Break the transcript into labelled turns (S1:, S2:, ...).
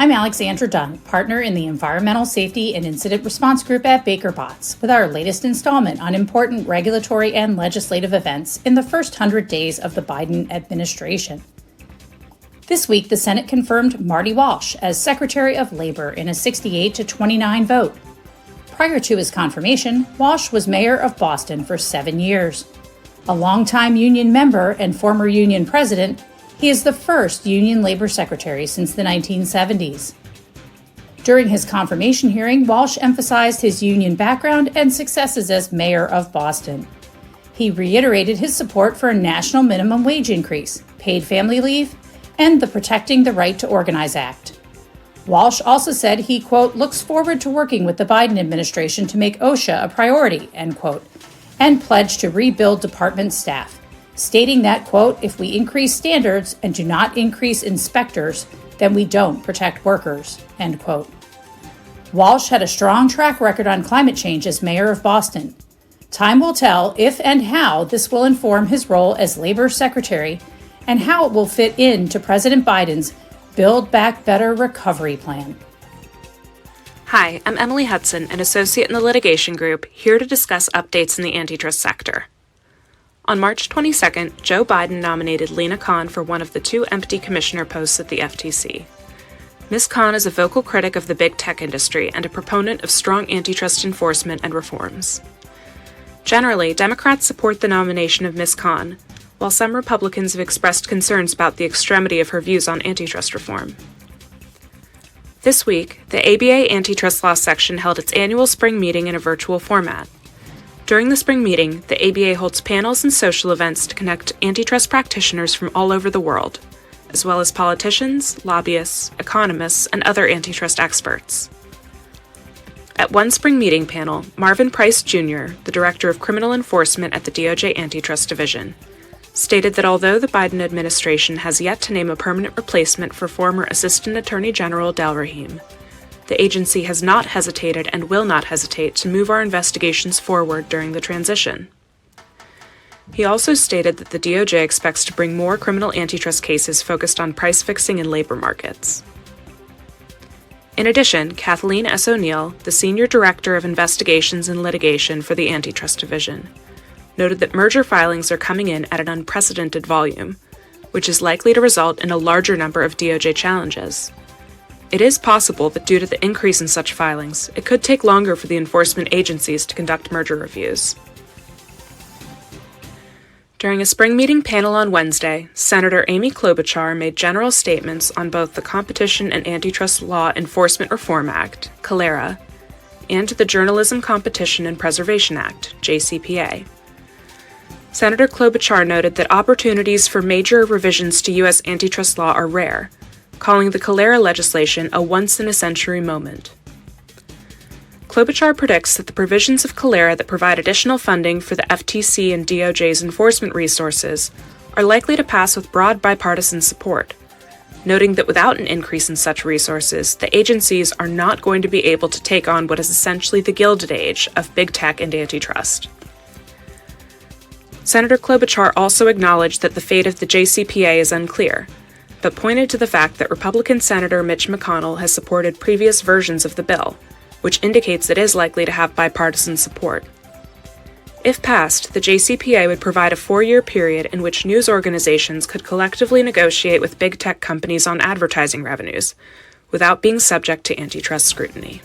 S1: I'm Alexandra Dunn, partner in the Environmental Safety and Incident Response Group at Baker Botts, with our latest installment on important regulatory and legislative events in the first 100 days of the Biden administration. This week, the Senate confirmed Marty Walsh as Secretary of Labor in a 68-29 vote. Prior to his confirmation, Walsh was mayor of Boston for 7 years. A longtime union member and former union president, he is the first union labor secretary since the 1970s. During his confirmation hearing, Walsh emphasized his union background and successes as mayor of Boston. He reiterated his support for a national minimum wage increase, paid family leave, and the Protecting the Right to Organize Act. Walsh also said he, quote, looks forward to working with the Biden administration to make OSHA a priority, end quote, and pledged to rebuild department staff, stating that, quote, if we increase standards and do not increase inspectors, then we don't protect workers, end quote. Walsh had a strong track record on climate change as mayor of Boston. Time will tell if and how this will inform his role as labor secretary and how it will fit into President Biden's Build Back Better recovery plan.
S2: Hi, I'm Emily Hutson, an associate in the litigation group, here to discuss updates in the antitrust sector. On March 22nd, Joe Biden nominated Lina Khan for one of the 2 empty commissioner posts at the FTC. Ms. Khan is a vocal critic of the big tech industry and a proponent of strong antitrust enforcement and reforms. Generally, Democrats support the nomination of Ms. Khan, while some Republicans have expressed concerns about the extremity of her views on antitrust reform. This week, the ABA Antitrust Law Section held its annual spring meeting in a virtual format. During the spring meeting, the ABA holds panels and social events to connect antitrust practitioners from all over the world, as well as politicians, lobbyists, economists, and other antitrust experts. At one spring meeting panel, Marvin Price Jr., the Director of Criminal Enforcement at the DOJ Antitrust Division, stated that although the Biden administration has yet to name a permanent replacement for former Assistant Attorney General Del Rahim, the agency has not hesitated and will not hesitate to move our investigations forward during the transition. He also stated that the DOJ expects to bring more criminal antitrust cases focused on price fixing in labor markets. In addition, Kathleen S. O'Neill, the Senior Director of Investigations and Litigation for the Antitrust Division, noted that merger filings are coming in at an unprecedented volume, which is likely to result in a larger number of DOJ challenges. It is possible that due to the increase in such filings, it could take longer for the enforcement agencies to conduct merger reviews. During a spring meeting panel on Wednesday, Senator Amy Klobuchar made general statements on both the Competition and Antitrust Law Enforcement Reform Act, CALERA, and the Journalism Competition and Preservation Act, JCPA. Senator Klobuchar noted that opportunities for major revisions to U.S. antitrust law are rare, calling the CALERA legislation a once-in-a-century moment. Klobuchar predicts that the provisions of CALERA that provide additional funding for the FTC and DOJ's enforcement resources are likely to pass with broad bipartisan support, noting that without an increase in such resources, the agencies are not going to be able to take on what is essentially the Gilded Age of big tech and antitrust. Senator Klobuchar also acknowledged that the fate of the JCPA is unclear, but pointed to the fact that Republican Senator Mitch McConnell has supported previous versions of the bill, which indicates it is likely to have bipartisan support. If passed, the JCPA would provide a 4-year period in which news organizations could collectively negotiate with big tech companies on advertising revenues, without being subject to antitrust scrutiny.